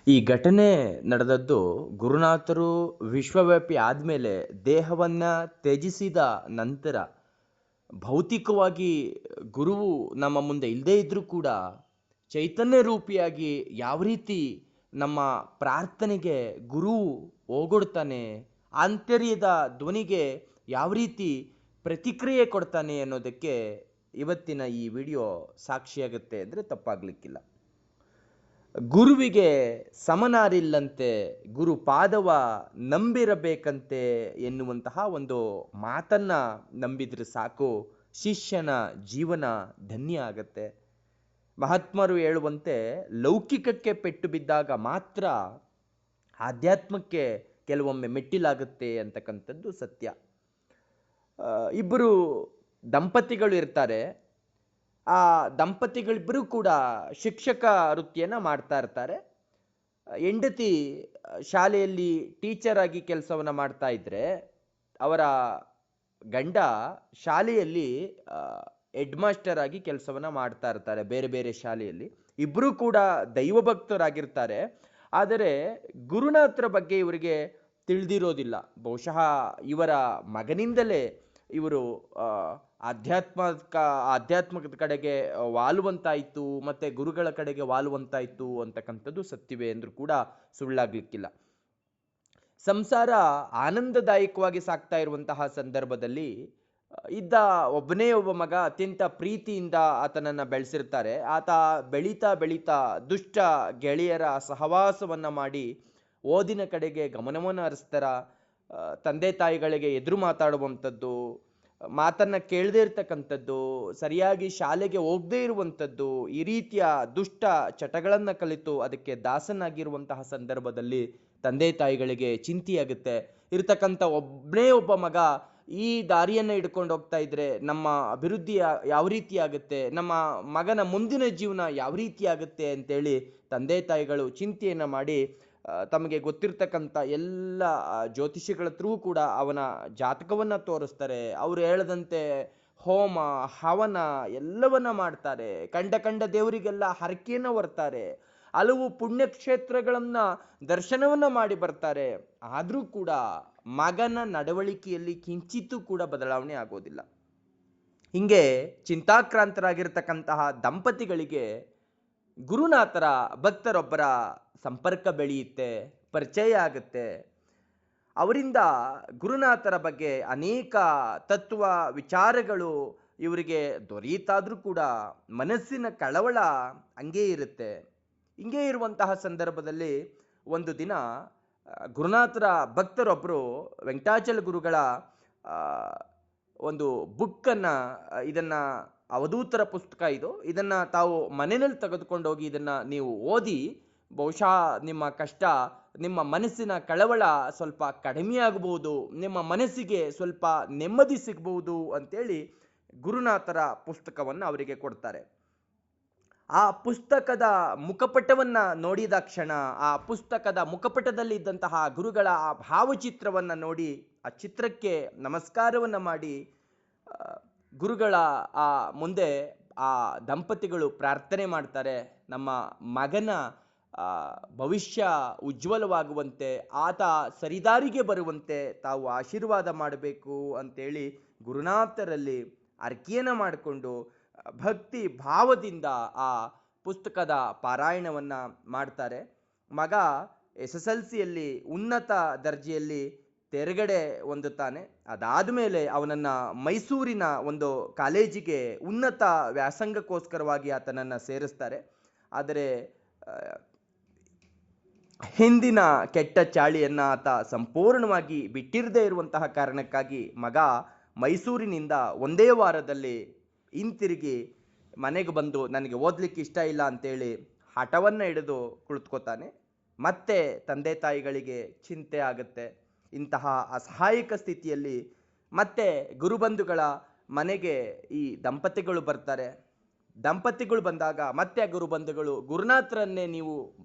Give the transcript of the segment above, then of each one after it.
ಈ ಘಟನೆ ನಡೆದದ್ದು ಗುರುನಾಥರು ವಿಶ್ವವ್ಯಾಪಿ ಆದಮೇಲೆ ದೇಹವನ್ನು ತ್ಯಜಿಸಿದ ನಂತರ ಭೌತಿಕವಾಗಿ ಗುರುವು ನಮ್ಮ ಮುಂದೆ ಇಲ್ಲದೇ ಇದ್ರೂ ಕೂಡ ಚೈತನ್ಯ ರೂಪಿಯಾಗಿ ಯಾವ ರೀತಿ ನಮ್ಮ ಪ್ರಾರ್ಥನೆಗೆ ಗುರುವು ಓಗೊಡ್ತಾನೆ, ಆಂತರ್ಯದ ಧ್ವನಿಗೆ ಯಾವ ರೀತಿ ಪ್ರತಿಕ್ರಿಯೆ ಕೊಡ್ತಾನೆ ಅನ್ನೋದಕ್ಕೆ ಇವತ್ತಿನ ಈ ವಿಡಿಯೋ ಸಾಕ್ಷಿಯಾಗುತ್ತೆ ಅಂದರೆ ತಪ್ಪಾಗಲಿಕ್ಕಿಲ್ಲ. ಗುರುವಿಗೆ ಸಮನಾರಿಲ್ಲಂತೆ, ಗುರು ಪಾದವ ನಂಬಿರಬೇಕಂತೆ ಎನ್ನುವಂತಹ ಒಂದು ಮಾತನ್ನ ನಂಬಿದ್ರೆ ಸಾಕು, ಶಿಷ್ಯನ ಜೀವನ ಧನ್ಯ ಆಗತ್ತೆ. ಮಹಾತ್ಮರು ಹೇಳುವಂತೆ ಲೌಕಿಕಕ್ಕೆ ಪೆಟ್ಟು ಬಿದ್ದಾಗ ಮಾತ್ರ ಆಧ್ಯಾತ್ಮಕ್ಕೆ ಕೆಲವೊಮ್ಮೆ ಮೆಟ್ಟಿಲಾಗುತ್ತೆ ಅಂತಕ್ಕಂಥದ್ದು ಸತ್ಯ. ಇಬ್ಬರು ದಂಪತಿಗಳು ಇರ್ತಾರೆ. ಆ ದಂಪತಿಗಳಿಬ್ಬರೂ ಕೂಡ ಶಿಕ್ಷಕ ವೃತ್ತಿಯನ್ನು ಮಾಡ್ತಾ ಇರ್ತಾರೆ. ಹೆಂಡತಿ ಶಾಲೆಯಲ್ಲಿ ಟೀಚರ್ ಆಗಿ ಕೆಲಸವನ್ನು ಮಾಡ್ತಾ ಇದ್ರೆ, ಅವರ ಗಂಡ ಶಾಲೆಯಲ್ಲಿ ಹೆಡ್ ಮಾಸ್ಟರ್ ಆಗಿ ಕೆಲಸವನ್ನು ಮಾಡ್ತಾ ಇರ್ತಾರೆ ಬೇರೆ ಬೇರೆ ಶಾಲೆಯಲ್ಲಿ. ಇಬ್ಬರೂ ಕೂಡ ದೈವಭಕ್ತರಾಗಿರ್ತಾರೆ. ಆದರೆ ಗುರುನಾಥರ ಬಗ್ಗೆ ಇವರಿಗೆ ತಿಳಿದಿರೋದಿಲ್ಲ. ಬಹುಶಃ ಇವರ ಮಗನಿಂದಲೇ ಇವರು ಆಧ್ಯಾತ್ಮದ ಕಡೆಗೆ ವಾಲುವಂತಾಯಿತು, ಮತ್ತೆ ಗುರುಗಳ ಕಡೆಗೆ ವಾಲುವಂತಾಯಿತು ಅಂತಕ್ಕಂಥದ್ದು ಸತ್ಯವೇ ಅಂದ್ರೂ ಕೂಡ ಸುಳ್ಳಾಗ್ಲಿಕ್ಕಿಲ್ಲ. ಸಂಸಾರ ಆನಂದದಾಯಕವಾಗಿ ಸಾಕ್ತಾ ಇರುವಂತಹ ಸಂದರ್ಭದಲ್ಲಿ ಇದ್ದ ಒಬ್ಬನೇ ಒಬ್ಬ ಮಗ ಅತ್ಯಂತ ಪ್ರೀತಿಯಿಂದ ಆತನನ್ನು ಬೆಳೆಸಿರ್ತಾರೆ. ಆತ ಬೆಳೀತಾ ಬೆಳೀತಾ ದುಷ್ಟ ಗೆಳೆಯರ ಸಹವಾಸವನ್ನ ಮಾಡಿ ಓದಿನ ಕಡೆಗೆ ಗಮನವನ್ನು ಹರಿಸ್ತಾರ. ತಂದೆ ತಾಯಿಗಳಿಗೆ ಎದುರು ಮಾತಾಡುವಂಥದ್ದು, ಮಾತನ್ನ ಕೇಳದೇ ಇರ್ತಕ್ಕಂಥದ್ದು, ಸರಿಯಾಗಿ ಶಾಲೆಗೆ ಹೋಗದೇ ಇರುವಂಥದ್ದು, ಈ ರೀತಿಯ ದುಷ್ಟ ಚಟಗಳನ್ನು ಕಲಿತು ಅದಕ್ಕೆ ದಾಸನಾಗಿರುವಂತಹ ಸಂದರ್ಭದಲ್ಲಿ ತಂದೆ ತಾಯಿಗಳಿಗೆ ಚಿಂತೆಯಾಗುತ್ತೆ. ಇರ್ತಕ್ಕಂಥ ಒಬ್ಬನೇ ಒಬ್ಬ ಮಗ ಈ ದಾರಿಯನ್ನು ಹಿಡ್ಕೊಂಡು ಹೋಗ್ತಾ ಇದ್ರೆ ನಮ್ಮ ಅಭಿವೃದ್ಧಿ ಯಾವ ರೀತಿ ಆಗುತ್ತೆ, ನಮ್ಮ ಮಗನ ಮುಂದಿನ ಜೀವನ ಯಾವ ರೀತಿ ಆಗುತ್ತೆ ಅಂತೇಳಿ ತಂದೆ ತಾಯಿಗಳು ಚಿಂತೆಯನ್ನು ಮಾಡಿ ತಮಗೆ ಗೊತ್ತಿರ್ತಕ್ಕಂಥ ಎಲ್ಲ ಜ್ಯೋತಿಷಿಗಳ ಹತ್ರವೂ ಕೂಡ ಅವನ ಜಾತಕವನ್ನು ತೋರಿಸ್ತಾರೆ. ಅವರು ಹೇಳದಂತೆ ಹೋಮ ಹವನ ಎಲ್ಲವನ್ನ ಮಾಡ್ತಾರೆ. ಕಂಡ ದೇವರಿಗೆಲ್ಲ ಹರಕೆಯನ್ನು ಹೊರ್ತಾರೆ. ಹಲವು ಪುಣ್ಯಕ್ಷೇತ್ರಗಳನ್ನ ದರ್ಶನವನ್ನ ಮಾಡಿ ಬರ್ತಾರೆ. ಆದರೂ ಕೂಡ ಮಗನ ನಡವಳಿಕೆಯಲ್ಲಿ ಕಿಂಚಿತ್ತೂ ಕೂಡ ಬದಲಾವಣೆ ಆಗೋದಿಲ್ಲ. ಹಿಂಗೆ ಚಿಂತಾಕ್ರಾಂತರಾಗಿರ್ತಕ್ಕಂತಹ ದಂಪತಿಗಳಿಗೆ ಗುರುನಾಥರ ಭಕ್ತರೊಬ್ಬರ ಸಂಪರ್ಕ ಬೆಳೆಯುತ್ತೆ, ಪರಿಚಯ ಆಗುತ್ತೆ. ಅವರಿಂದ ಗುರುನಾಥರ ಬಗ್ಗೆ ಅನೇಕ ತತ್ವ ವಿಚಾರಗಳು ಇವರಿಗೆ ದೊರೆಯುತ್ತಾದ್ರೂ ಕೂಡ ಮನಸ್ಸಿನ ಕಳವಳ ಹಂಗೇ ಇರುತ್ತೆ. ಹಿಂಗೇ ಇರುವಂತಹ ಸಂದರ್ಭದಲ್ಲಿ ಒಂದು ದಿನ ಗುರುನಾಥರ ಭಕ್ತರೊಬ್ಬರು ವೆಂಕಟಾಚಲ ಗುರುಗಳ ಒಂದು ಬುಕ್ಕನ್ನು, ಇದನ್ನ ಅವಧೂತರ ಪುಸ್ತಕ ಇದು, ಇದನ್ನ ತಾವು ಮನೆಯಲ್ಲಿ ತೆಗೆದುಕೊಂಡು ಹೋಗಿ ಇದನ್ನ ನೀವು ಓದಿ, ಬಹುಶಃ ನಿಮ್ಮ ಕಷ್ಟ, ನಿಮ್ಮ ಮನಸ್ಸಿನ ಕಳವಳ ಸ್ವಲ್ಪ ಕಡಿಮೆ ಆಗಬಹುದು, ನಿಮ್ಮ ಮನಸ್ಸಿಗೆ ಸ್ವಲ್ಪ ನೆಮ್ಮದಿ ಸಿಗಬಹುದು ಅಂತೇಳಿ ಗುರುನಾಥರ ಪುಸ್ತಕವನ್ನು ಅವರಿಗೆ ಕೊಡ್ತಾರೆ. ಆ ಪುಸ್ತಕದ ಮುಖಪಟವನ್ನ ನೋಡಿದ ಕ್ಷಣ, ಆ ಪುಸ್ತಕದ ಮುಖಪಟದಲ್ಲಿ ಇದ್ದಂತಹ ಗುರುಗಳ ಆ ಭಾವಚಿತ್ರವನ್ನ ನೋಡಿ ಆ ಚಿತ್ರಕ್ಕೆ ನಮಸ್ಕಾರವನ್ನ ಮಾಡಿ ಗುರುಗಳ ಆ ಮುಂದೆ ಆ ದಂಪತಿಗಳು ಪ್ರಾರ್ಥನೆ ಮಾಡ್ತಾರೆ. ನಮ್ಮ ಮಗನ ಭವಿಷ್ಯ ಉಜ್ವಲವಾಗುವಂತೆ, ಆತ ಸರಿದಾರಿಗೆ ಬರುವಂತೆ ತಾವು ಆಶೀರ್ವಾದ ಮಾಡಬೇಕು ಅಂತೇಳಿ ಗುರುನಾಥರಲ್ಲಿ ಅರ್ಕೆಯನ್ನು ಮಾಡಿಕೊಂಡು ಭಕ್ತಿ ಭಾವದಿಂದ ಆ ಪುಸ್ತಕದ ಪಾರಾಯಣವನ್ನ ಮಾಡ್ತಾರೆ. ಮಗ SSLCಯಲ್ಲಿ ಉನ್ನತ ದರ್ಜೆಯಲ್ಲಿ ತೆರಗಡೆ ಹೊಂದುತ್ತಾನೆ. ಅದಾದ ಮೇಲೆ ಅವನನ್ನು ಮೈಸೂರಿನ ಒಂದು ಕಾಲೇಜಿಗೆ ಉನ್ನತ ವ್ಯಾಸಂಗಕ್ಕೋಸ್ಕರವಾಗಿ ಆತನನ್ನು ಸೇರಿಸ್ತಾರೆ. ಆದರೆ ಹಿಂದಿನ ಕೆಟ್ಟ ಚಾಳಿಯನ್ನು ಆತ ಸಂಪೂರ್ಣವಾಗಿ ಬಿಟ್ಟಿರದೇ ಇರುವಂತಹ ಕಾರಣಕ್ಕಾಗಿ ಮಗ ಮೈಸೂರಿನಿಂದ ಒಂದೇ ವಾರದಲ್ಲಿ ಹಿಂತಿರುಗಿ ಮನೆಗೆ ಬಂದು ನನಗೆ ಓದಲಿಕ್ಕೆ ಇಷ್ಟ ಇಲ್ಲ ಅಂತೇಳಿ ಹಠವನ್ನು ಹಿಡಿದು ಕುಳಿತುಕೋತಾನೆ. ಮತ್ತೆ ತಂದೆ ತಾಯಿಗಳಿಗೆ ಚಿಂತೆ ಆಗುತ್ತೆ. ಇಂತಹ ಅಸಹಾಯಕ ಸ್ಥಿತಿಯಲ್ಲಿ ಮತ್ತೆ ಗುರುಬಂಧುಗಳ ಮನೆಗೆ ಈ ದಂಪತಿಗಳು ಬರ್ತಾರೆ. ದಂಪತಿಗಳು ಬಂದಾಗ ಮತ್ತೆ ಗುರುಬಂಧುಗಳು ಗುರುನಾಥರನ್ನೇ ನೀವು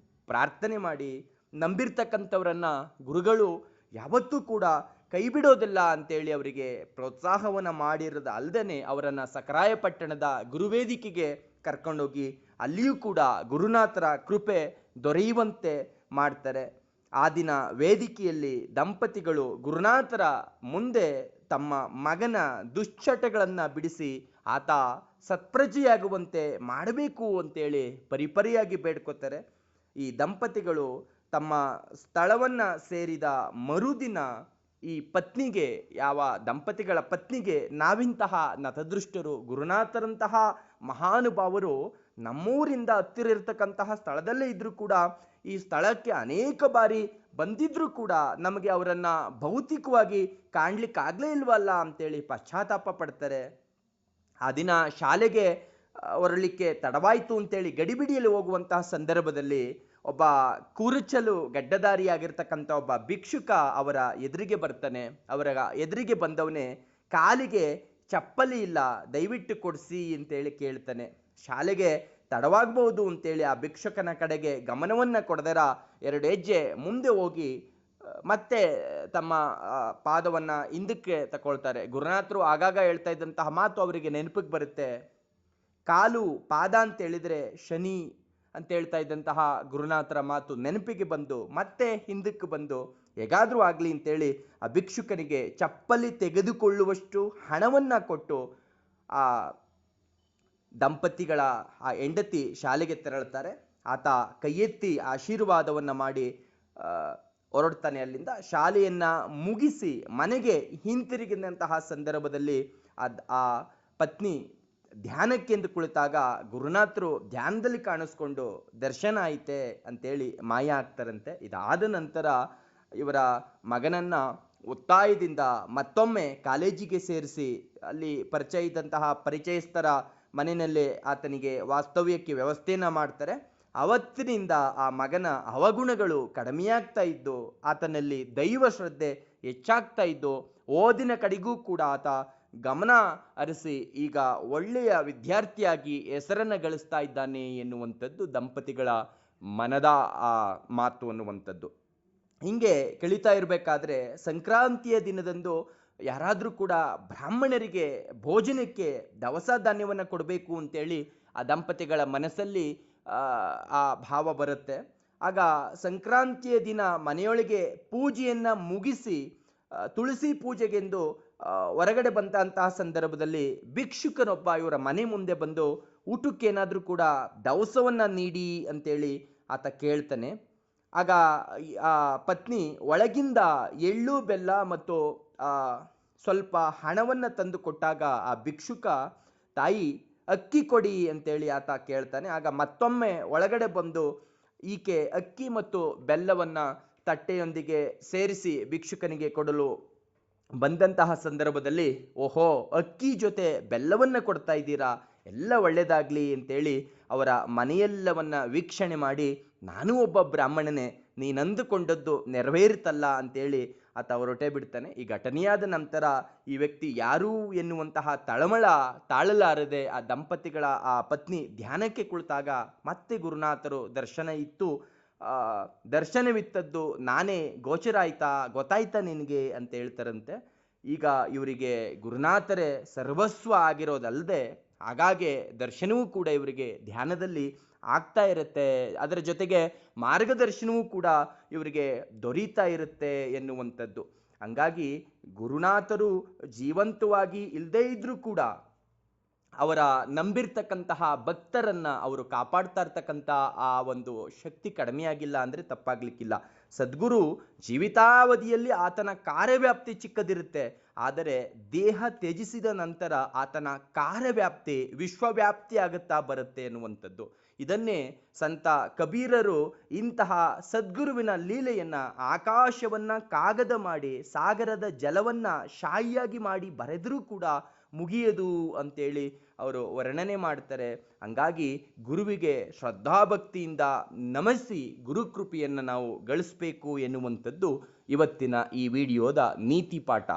ಪ್ರಾರ್ಥನೆ ಮಾಡಿ, ನಂಬಿರ್ತಕ್ಕಂಥವರನ್ನ ಗುರುಗಳು ಯಾವತ್ತೂ ಕೂಡ ಕೈ ಬಿಡೋದಿಲ್ಲ ಅಂತೇಳಿ ಅವರಿಗೆ ಪ್ರೋತ್ಸಾಹವನ್ನು ಮಾಡಿರೋದು ಅಲ್ಲದೆ ಅವರನ್ನು ಸಕರಾಯಪಟ್ಟಣದ ಗುರುವೇದಿಕೆಗೆ ಕರ್ಕೊಂಡೋಗಿ ಅಲ್ಲಿಯೂ ಕೂಡ ಗುರುನಾಥರ ಕೃಪೆ ದೊರೆಯುವಂತೆ ಮಾಡ್ತಾರೆ. ಆ ದಿನ ವೇದಿಕೆಯಲ್ಲಿ ದಂಪತಿಗಳು ಗುರುನಾಥರ ಮುಂದೆ ತಮ್ಮ ಮಗನ ದುಶ್ಚಟಗಳನ್ನು ಬಿಡಿಸಿ ಆತ ಸತ್ಪ್ರಜೆಯಾಗುವಂತೆ ಮಾಡಬೇಕು ಅಂತೇಳಿ ಪರಿಪರಿಯಾಗಿ ಬೇಡ್ಕೋತಾರೆ. ಈ ದಂಪತಿಗಳು ತಮ್ಮ ಸ್ಥಳವನ್ನು ಸೇರಿದ ಮರುದಿನ ಈ ಪತ್ನಿಗೆ, ಯಾವ ದಂಪತಿಗಳ ಪತ್ನಿಗೆ, ನಾವಿಂತಹ ನತದೃಷ್ಟರು, ಗುರುನಾಥರಂತಹ ಮಹಾನುಭಾವರು ನಮ್ಮೂರಿಂದ ಹತ್ತಿರ ಇರತಕ್ಕಂತಹ ಸ್ಥಳದಲ್ಲೇ ಇದ್ರೂ ಕೂಡ, ಈ ಸ್ಥಳಕ್ಕೆ ಅನೇಕ ಬಾರಿ ಬಂದಿದ್ರೂ ಕೂಡ ನಮಗೆ ಅವರನ್ನ ಭೌತಿಕವಾಗಿ ಕಾಣ್ಲಿಕ್ಕಾಗ್ಲೇ ಇಲ್ವಲ್ಲ ಅಂತೇಳಿ ಪಶ್ಚಾತ್ತಾಪ ಪಡ್ತಾರೆ. ಆ ದಿನ ಶಾಲೆಗೆ ಹೊರಲಿಕ್ಕೆ ತಡವಾಯಿತು ಅಂತೇಳಿ ಗಡಿಬಿಡಿಯಲ್ಲಿ ಹೋಗುವಂತಹ ಸಂದರ್ಭದಲ್ಲಿ ಒಬ್ಬ ಕೂರುಚಲು ಗಡ್ಡಧಾರಿಯಾಗಿರ್ತಕ್ಕಂಥ ಒಬ್ಬ ಭಿಕ್ಷುಕ ಅವರ ಎದುರಿಗೆ ಬರ್ತಾನೆ. ಅವರ ಎದುರಿಗೆ ಬಂದವನೇ ಕಾಲಿಗೆ ಚಪ್ಪಲಿ ಇಲ್ಲ, ದಯವಿಟ್ಟು ಕೊಡಿಸಿ ಅಂತೇಳಿ ಕೇಳ್ತಾನೆ. ಶಾಲೆಗೆ ತಡವಾಗಬಹುದು ಅಂತೇಳಿ ಆ ಭಿಕ್ಷುಕನ ಕಡೆಗೆ ಗಮನವನ್ನು ಕೊಡದರ 2 ಹೆಜ್ಜೆ ಮುಂದೆ ಹೋಗಿ ಮತ್ತೆ ತಮ್ಮ ಪಾದವನ್ನು ಹಿಂದಕ್ಕೆ ತಗೊಳ್ತಾರೆ. ಗುರುನಾಥರು ಆಗಾಗ ಹೇಳ್ತಾ ಇದ್ದಂತಹ ಮಾತು ಅವರಿಗೆ ನೆನಪಿಗೆ ಬರುತ್ತೆ. ಕಾಲು ಪಾದ ಅಂತ ಹೇಳಿದ್ರೆ ಶನಿ ಅಂತ ಹೇಳ್ತಾ ಇದ್ದಂತಹ ಗುರುನಾಥರ ಮಾತು ನೆನಪಿಗೆ ಬಂದು ಮತ್ತೆ ಹಿಂದಕ್ಕೆ ಬಂದು ಹೇಗಾದರೂ ಆಗಲಿ ಅಂತೇಳಿ ಆ ಭಿಕ್ಷುಕನಿಗೆ ಚಪ್ಪಲಿ ತೆಗೆದುಕೊಳ್ಳುವಷ್ಟು ಹಣವನ್ನು ಕೊಟ್ಟು ಆ ದಂಪತಿಗಳ ಆ ಹೆಂಡತಿ ಶಾಲೆಗೆ ತೆರಳುತ್ತಾರೆ. ಆತ ಕೈ ಎತ್ತಿ ಆಶೀರ್ವಾದವನ್ನು ಮಾಡಿ ಹೊರಡ್ತಾನೆ. ಅಲ್ಲಿಂದ ಶಾಲೆಯನ್ನು ಮುಗಿಸಿ ಮನೆಗೆ ಹಿಂತಿರುಗಿದಂತಹ ಸಂದರ್ಭದಲ್ಲಿ ಆ ಪತ್ನಿ ಧ್ಯಾನಕ್ಕೆಂದು ಕುಳಿತಾಗ ಗುರುನಾಥರು ಧ್ಯಾನದಲ್ಲಿ ಕಾಣಿಸ್ಕೊಂಡು ದರ್ಶನ ಐತೆ ಅಂತೇಳಿ ಮಾಯ ಆಗ್ತಾರಂತೆ. ಇದಾದ ನಂತರ ಇವರ ಮಗನನ್ನು ಒತ್ತಾಯದಿಂದ ಮತ್ತೊಮ್ಮೆ ಕಾಲೇಜಿಗೆ ಸೇರಿಸಿ ಅಲ್ಲಿ ಪರಿಚಯ ಇದ್ದಂತಹ ಪರಿಚಯಸ್ಥರ ಮನೆಯಲ್ಲೇ ಆತನಿಗೆ ವಾಸ್ತವ್ಯಕ್ಕೆ ವ್ಯವಸ್ಥೆಯನ್ನು ಮಾಡ್ತಾರೆ. ಅವತ್ತಿನಿಂದ ಆ ಮಗನ ಅವಗುಣಗಳು ಕಡಿಮೆಯಾಗ್ತಾ ಇದ್ದು, ಆತನಲ್ಲಿ ದೈವ ಶ್ರದ್ಧೆ ಹೆಚ್ಚಾಗ್ತಾ ಇದ್ದು, ಓದಿನ ಕಡೆಗೂ ಕೂಡ ಆತ ಗಮನ ಹರಿಸಿ ಈಗ ಒಳ್ಳೆಯ ವಿದ್ಯಾರ್ಥಿಯಾಗಿ ಹೆಸರನ್ನು ಗಳಿಸ್ತಾ ಇದ್ದಾನೆ ಎನ್ನುವಂಥದ್ದು ದಂಪತಿಗಳ ಮನದ ಆ ಮಾತು ಅನ್ನುವಂಥದ್ದು. ಹಿಂಗೆ ಕಳೀತಾ ಇರಬೇಕಾದ್ರೆ ಸಂಕ್ರಾಂತಿಯ ದಿನದಂದು ಯಾರಾದರೂ ಕೂಡ ಬ್ರಾಹ್ಮಣರಿಗೆ ಭೋಜನಕ್ಕೆ ದವಸ ಧಾನ್ಯವನ್ನು ಕೊಡಬೇಕು ಅಂತೇಳಿ ಆ ದಂಪತಿಗಳ ಮನಸ್ಸಲ್ಲಿ ಆ ಭಾವ ಬರುತ್ತೆ. ಆಗ ಸಂಕ್ರಾಂತಿಯ ದಿನ ಮನೆಯೊಳಗೆ ಪೂಜೆಯನ್ನು ಮುಗಿಸಿ ತುಳಸಿ ಪೂಜೆಗೆಂದು ಹೊರಗಡೆ ಬಂದಂತಹ ಸಂದರ್ಭದಲ್ಲಿ ಭಿಕ್ಷುಕನೊಬ್ಬ ಇವರ ಮನೆ ಮುಂದೆ ಬಂದು ಊಟಕ್ಕೇನಾದರೂ ಕೂಡ ದವಸವನ್ನು ನೀಡಿ ಅಂತೇಳಿ ಆತ ಕೇಳ್ತಾನೆ. ಆಗ ಆ ಪತ್ನಿ ಒಳಗಿಂದ ಎಳ್ಳು ಬೆಲ್ಲ ಮತ್ತು ಸ್ವಲ್ಪ ಹಣವನ್ನು ತಂದು ಕೊಟ್ಟಾಗ ಆ ಭಿಕ್ಷುಕ ತಾಯಿ ಅಕ್ಕಿ ಕೊಡಿ ಅಂತೇಳಿ ಆತ ಕೇಳ್ತಾನೆ. ಆಗ ಮತ್ತೊಮ್ಮೆ ಒಳಗಡೆ ಬಂದು ಈಕೆ ಅಕ್ಕಿ ಮತ್ತು ಬೆಲ್ಲವನ್ನು ತಟ್ಟೆಯೊಂದಿಗೆ ಸೇರಿಸಿ ಭಿಕ್ಷುಕನಿಗೆ ಕೊಡಲು ಬಂದಂತಹ ಸಂದರ್ಭದಲ್ಲಿ, ಓಹೋ, ಅಕ್ಕಿ ಜೊತೆ ಬೆಲ್ಲವನ್ನು ಕೊಡ್ತಾ ಇದ್ದೀರಾ, ಎಲ್ಲ ಒಳ್ಳೆಯದಾಗಲಿ ಅಂತೇಳಿ ಅವರ ಮನೆಯೆಲ್ಲವನ್ನು ವೀಕ್ಷಣೆ ಮಾಡಿ, ನಾನೂ ಒಬ್ಬ ಬ್ರಾಹ್ಮಣನೇ, ನೀನಂದುಕೊಂಡದ್ದು ನೆರವೇರುತ್ತಲ್ಲ ಅಂತೇಳಿ ಆತ ಹೊರಟೇ ಬಿಡ್ತಾನೆ. ಈ ಘಟನೆಯಾದ ನಂತರ ಈ ವ್ಯಕ್ತಿ ಯಾರು ಎನ್ನುವಂತಹ ತಳಮಳ ತಾಳಲಾರದೆ ಆ ದಂಪತಿಗಳ ಆ ಪತ್ನಿ ಧ್ಯಾನಕ್ಕೆ ಕುಳಿತಾಗ ಮತ್ತೆ ಗುರುನಾಥರು ದರ್ಶನ ಇತ್ತು. ದರ್ಶನವಿತ್ತದ್ದು ನಾನೇ, ಗೋಚರ ಆಯ್ತಾ, ಗೊತ್ತಾಯ್ತಾ ನಿನಗೆ ಅಂತ ಹೇಳ್ತಾರಂತೆ. ಈಗ ಇವರಿಗೆ ಗುರುನಾಥರೇ ಸರ್ವಸ್ವ ಆಗಿರೋದಲ್ಲದೆ ಹಾಗಾಗಿ ದರ್ಶನವೂ ಕೂಡ ಇವರಿಗೆ ಧ್ಯಾನದಲ್ಲಿ ಆಗ್ತಾ ಇರುತ್ತೆ. ಅದರ ಜೊತೆಗೆ ಮಾರ್ಗದರ್ಶನವೂ ಕೂಡ ಇವರಿಗೆ ದೊರೀತಾ ಇರುತ್ತೆ ಎನ್ನುವಂಥದ್ದು. ಹಂಗಾಗಿ ಗುರುನಾಥರು ಜೀವಂತವಾಗಿ ಇಲ್ಲದೇ ಇದ್ರೂ ಕೂಡ ಅವರ ನಂಬಿರ್ತಕ್ಕಂತಹ ಭಕ್ತರನ್ನ ಅವರು ಕಾಪಾಡ್ತಾ ಇರ್ತಕ್ಕಂಥ ಆ ಒಂದು ಶಕ್ತಿ ಕಡಿಮೆಯಾಗಿಲ್ಲ ಅಂದರೆ ತಪ್ಪಾಗ್ಲಿಕ್ಕಿಲ್ಲ. ಸದ್ಗುರು ಜೀವಿತಾವಧಿಯಲ್ಲಿ ಆತನ ಕಾರ್ಯವ್ಯಾಪ್ತಿ ಚಿಕ್ಕದಿರುತ್ತೆ, ಆದರೆ ದೇಹ ತ್ಯಜಿಸಿದ ನಂತರ ಆತನ ಕಾರ್ಯವ್ಯಾಪ್ತಿ ವಿಶ್ವವ್ಯಾಪ್ತಿ ಆಗುತ್ತಾ ಬರುತ್ತೆ ಎನ್ನುವಂಥದ್ದು. ಇದನ್ನೇ ಸಂತ ಕಬೀರರು ಇಂತಹ ಸದ್ಗುರುವಿನ ಲೀಲೆಯನ್ನ ಆಕಾಶವನ್ನ ಕಾಗದ ಮಾಡಿ ಸಾಗರದ ಜಲವನ್ನ ಶಾಯಿಯಾಗಿ ಮಾಡಿ ಬರೆದರೂ ಕೂಡ ಮುಗಿಯದು ಅಂತೇಳಿ ಅವರು ವರ್ಣನೆ ಮಾಡ್ತಾರೆ. ಹಂಗಾಗಿ ಗುರುವಿಗೆ ಶ್ರದ್ಧಾಭಕ್ತಿಯಿಂದ ನಮಿಸಿ ಗುರುಕೃಪೆಯನ್ನು ನಾವು ಗಳಿಸಬೇಕು ಎನ್ನುವಂಥದ್ದು ಇವತ್ತಿನ ಈ ವಿಡಿಯೋದ ನೀತಿ ಪಾಠ.